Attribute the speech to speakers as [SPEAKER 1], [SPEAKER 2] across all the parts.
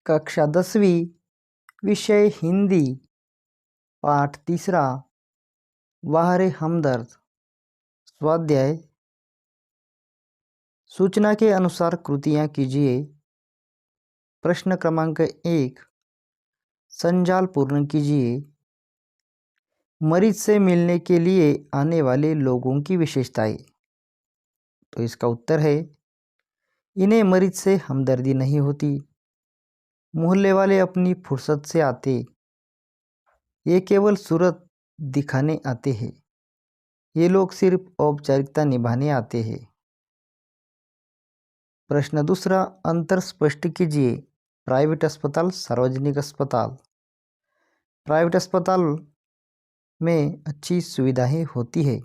[SPEAKER 1] कक्षा 10वीं, विषय हिंदी, पाठ 3, वाहरे हमदर्द। स्वाध्याय। सूचना के अनुसार कृतियां कीजिए। प्रश्न क्रमांक 1, संजाल पूर्ण कीजिए। मरीज से मिलने के लिए आने वाले लोगों की विशेषताएं। तो इसका उत्तर है, इन्हें मरीज से हमदर्दी नहीं होती। मोहल्ले वाले अपनी फुर्सत से आते, ये केवल सूरत दिखाने आते हैं। ये लोग सिर्फ औपचारिकता निभाने आते हैं। प्रश्न 2, अंतर स्पष्ट कीजिए। प्राइवेट अस्पताल, सार्वजनिक अस्पताल। प्राइवेट अस्पताल में अच्छी सुविधाएं होती है।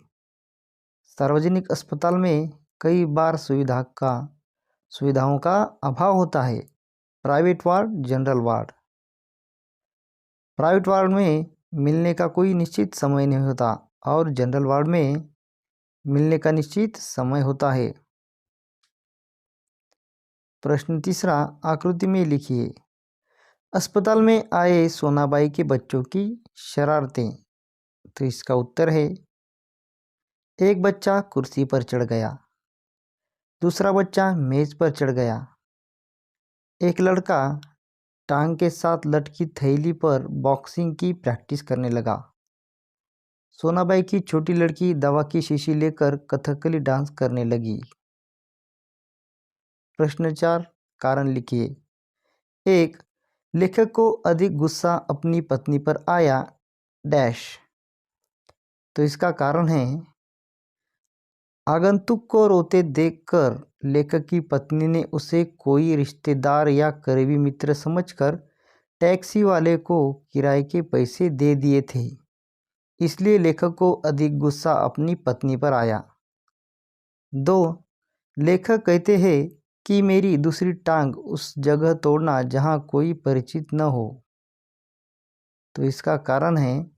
[SPEAKER 1] सार्वजनिक अस्पताल में कई बार सुविधाओं का अभाव होता है। Private ward, general ward. Private ward में मिलने का कोई निश्चित समय नहीं होता और जनरल वार्ड में मिलने का निश्चित समय होता है। प्रश्न 3, आकृति में लिखिए। अस्पताल में आए सोनाबाई के बच्चों की शरारतें। तो इसका उत्तर है, एक बच्चा कुर्सी पर चढ़ गया, दूसरा बच्चा मेज पर चढ़ गया, एक लड़का टांग के साथ लटकी थैली पर बॉक्सिंग की प्रैक्टिस करने लगा, सोनाबाई की छोटी लड़की दवा की शीशी लेकर कथकली डांस करने लगी। प्रश्न 4, कारण लिखिए। 1, लेखक को अधिक गुस्सा अपनी पत्नी पर आया डैश। तो इसका कारण है, आगंतुक को रोते देखकर लेखक की पत्नी ने उसे कोई रिश्तेदार या करीबी मित्र समझकर टैक्सी वाले को किराए के पैसे दे दिए थे, इसलिए लेखक को अधिक गुस्सा अपनी पत्नी पर आया। 2, लेखक कहते हैं कि मेरी दूसरी टांग उस जगह तोड़ना जहां कोई परिचित न हो। तो इसका कारण है,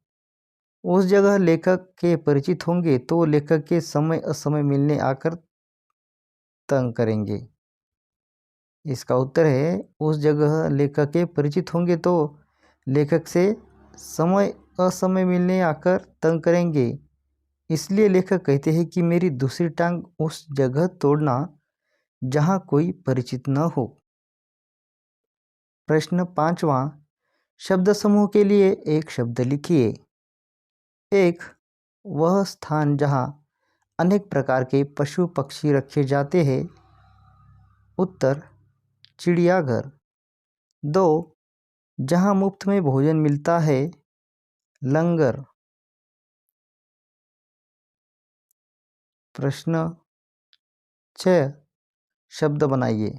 [SPEAKER 1] उस जगह लेखक के परिचित होंगे तो लेखक के समय असमय मिलने आकर तंग करेंगे। इसका उत्तर है, उस जगह लेखक के परिचित होंगे तो लेखक से समय असमय मिलने आकर तंग करेंगे, इसलिए लेखक कहते हैं कि मेरी दूसरी टांग उस जगह तोड़ना जहां कोई परिचित न हो। प्रश्न 5, शब्द समूह के लिए एक शब्द लिखिए। 1, वह स्थान जहां अनेक प्रकार के पशु पक्षी रखे जाते हैं। उत्तर, चिड़ियाघर। 2, जहां मुफ्त में भोजन मिलता है। लंगर। प्रश्न 6, शब्द बनाइए।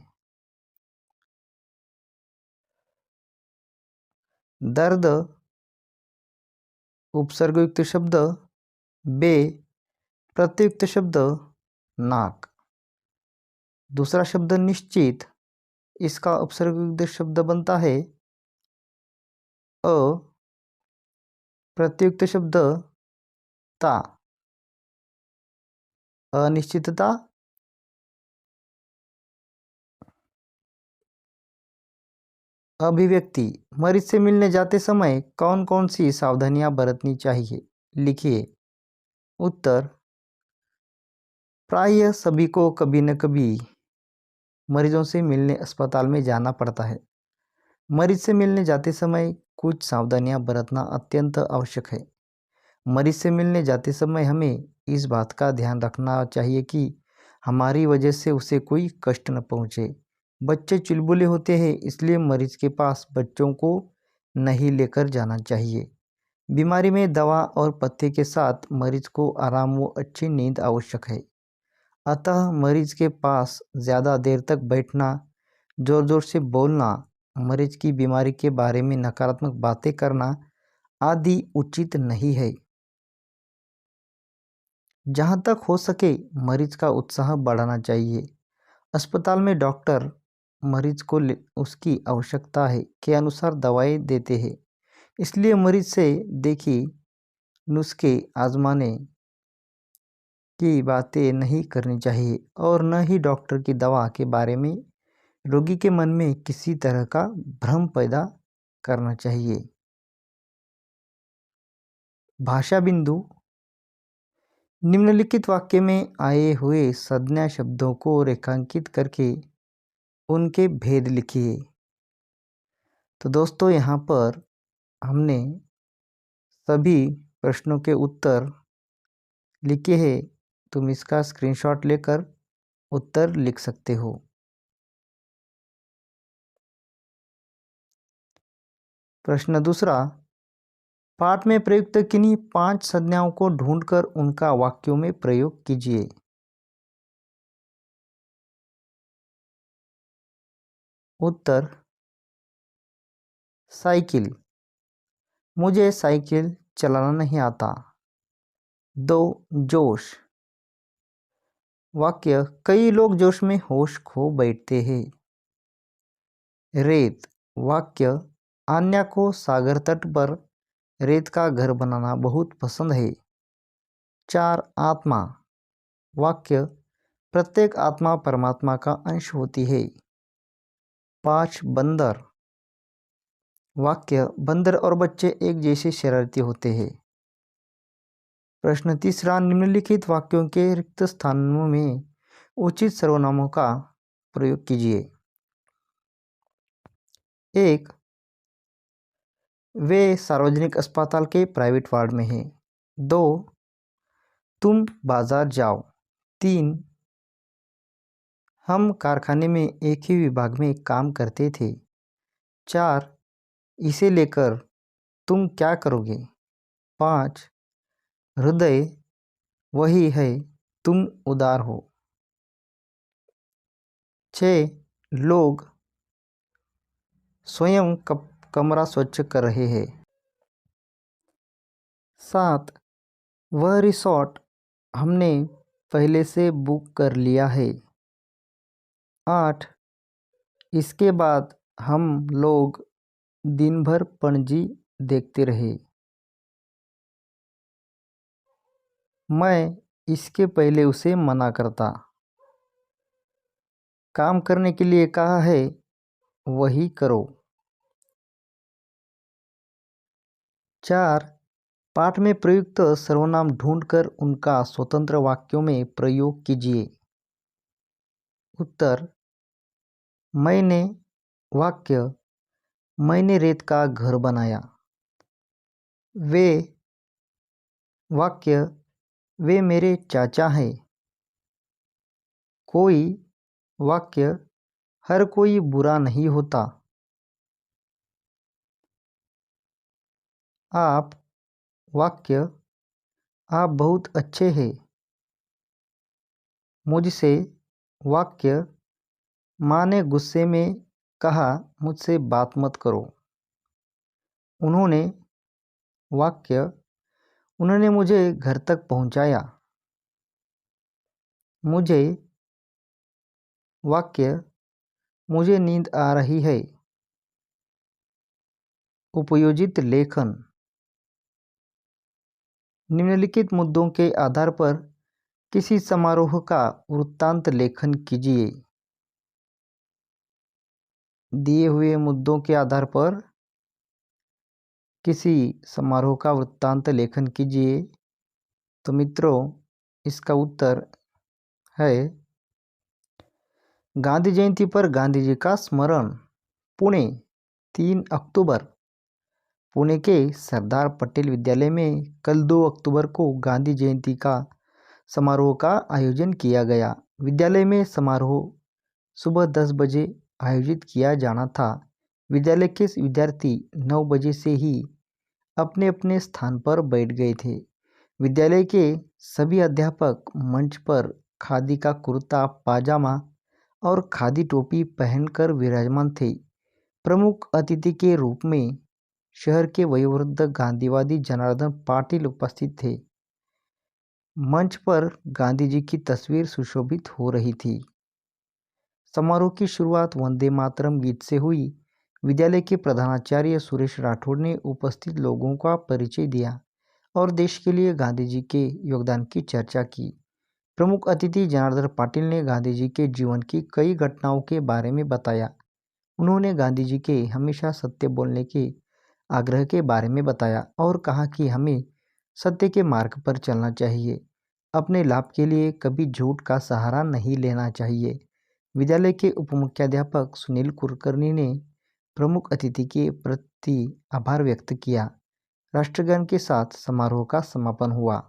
[SPEAKER 1] दर्द, उपसर्गयुक्त शब्द बे, प्रत्युक्त शब्द नाक। दूसरा शब्द निश्चित, इसका उपसर्गयुक्त शब्द बनता है अ, प्रत्युक्त शब्द ता। अनिश्चितता, अभिव्यक्ति। मरीज से मिलने जाते समय कौन कौन सी सावधानियां बरतनी चाहिए, लिखिए। उत्तर, प्रायः सभी को कभी न कभी मरीजों से मिलने अस्पताल में जाना पड़ता है। मरीज से मिलने जाते समय कुछ सावधानियां बरतना अत्यंत आवश्यक है। मरीज से मिलने जाते समय हमें इस बात का ध्यान रखना चाहिए कि हमारी वजह से उसे कोई कष्ट न पहुंचे। बच्चे चुलबुले होते हैं, इसलिए मरीज के पास बच्चों को नहीं लेकर जाना चाहिए। बीमारी में दवा और पथ्य के साथ मरीज को आराम व अच्छी नींद आवश्यक है। अतः मरीज के पास ज़्यादा देर तक बैठना, ज़ोर ज़ोर से बोलना, मरीज की बीमारी के बारे में नकारात्मक बातें करना आदि उचित नहीं है। जहाँ तक हो सके मरीज का उत्साह बढ़ाना चाहिए। अस्पताल में डॉक्टर मरीज को उसकी आवश्यकता है के अनुसार दवाएं देते हैं, इसलिए मरीज से देखी नुस्खे आजमाने की बातें नहीं करनी चाहिए और न ही डॉक्टर की दवा के बारे में रोगी के मन में किसी तरह का भ्रम पैदा करना चाहिए। भाषा बिंदु, निम्नलिखित वाक्य में आए हुए संज्ञा शब्दों को रेखांकित करके उनके भेद लिखिए। तो दोस्तों यहाँ पर हमने सभी प्रश्नों के उत्तर लिखे हैं। तुम इसका स्क्रीनशॉट लेकर उत्तर लिख सकते हो। प्रश्न दूसरा, पाठ में प्रयुक्त किन्हीं 5 संज्ञाओं को ढूंढकर उनका वाक्यों में प्रयोग कीजिए। उत्तर, साइकिल, मुझे साइकिल चलाना नहीं आता। 2. जोश, वाक्य, कई लोग जोश में होश खो बैठते हैं। रेत, वाक्य, आन्या को सागर तट पर रेत का घर बनाना बहुत पसंद है। 4. आत्मा, वाक्य, प्रत्येक आत्मा परमात्मा का अंश होती है। 5. बंदर, वाक्य, बंदर और बच्चे एक जैसे शरारती होते हैं। प्रश्न तीसरा, निम्नलिखित वाक्यों के रिक्त स्थानों में उचित सर्वनामों का प्रयोग कीजिए। 1. वे सार्वजनिक अस्पताल के प्राइवेट वार्ड में हैं। 2. तुम बाजार जाओ। 3. हम कारखाने में एक ही विभाग में काम करते थे। 4. इसे लेकर तुम क्या करोगे। 5. हृदय वही है, तुम उदार हो। 6. लोग स्वयं कमरा स्वच्छ कर रहे हैं। 7. वह रिसोर्ट हमने पहले से बुक कर लिया है। 8. इसके बाद हम लोग दिन भर पणजी देखते रहे। मैं इसके पहले उसे मना करता। काम करने के लिए कहा है, वही करो। 4. पाठ में प्रयुक्त सर्वनाम ढूंढकर उनका स्वतंत्र वाक्यों में प्रयोग कीजिए। उत्तर, मैंने, वाक्य, मैंने रेत का घर बनाया। वे, वाक्य, वे मेरे चाचा हैं। कोई, वाक्य, हर कोई बुरा नहीं होता। आप, वाक्य, आप बहुत अच्छे हैं। मुझसे, वाक्य, माँ ने गुस्से में कहा मुझसे बात मत करो। उन्होंने, वाक्य, उन्होंने मुझे घर तक पहुंचाया। मुझे, वाक्य, मुझे नींद आ रही है। उपयोजित लेखन, निम्नलिखित मुद्दों के आधार पर किसी समारोह का वृत्तांत लेखन कीजिए। दिए हुए मुद्दों के आधार पर किसी समारोह का वृत्तांत लेखन कीजिए। तो मित्रों, इसका उत्तर है गांधी जयंती पर गांधी जी का स्मरण। पुणे, 3 अक्टूबर। पुणे के सरदार पटेल विद्यालय में कल 2 अक्टूबर को गांधी जयंती का समारोह का आयोजन किया गया। विद्यालय में समारोह सुबह 10 बजे आयोजित किया जाना था। विद्यालय के विद्यार्थी 9 बजे से ही अपने अपने स्थान पर बैठ गए थे। विद्यालय के सभी अध्यापक मंच पर खादी का कुर्ता पाजामा और खादी टोपी पहनकर विराजमान थे। प्रमुख अतिथि के रूप में शहर के वयोवृद्ध गांधीवादी जनार्दन पाटिल उपस्थित थे। मंच पर गांधी जी की तस्वीर सुशोभित हो रही थी। समारोह की शुरुआत वंदे मातरम गीत से हुई। विद्यालय के प्रधानाचार्य सुरेश राठौड़ ने उपस्थित लोगों का परिचय दिया और देश के लिए गांधी जी के योगदान की चर्चा की। प्रमुख अतिथि जनार्दन पाटिल ने गांधी जी के जीवन की कई घटनाओं के बारे में बताया। उन्होंने गांधी जी के हमेशा सत्य बोलने के आग्रह के बारे में बताया और कहा कि हमें सत्य के मार्ग पर चलना चाहिए, अपने लाभ के लिए कभी झूठ का सहारा नहीं लेना चाहिए। विद्यालय के उपमुख्याध्यापक सुनील कुलकर्णी ने प्रमुख अतिथि के प्रति आभार व्यक्त किया। राष्ट्रगान के साथ समारोह का समापन हुआ।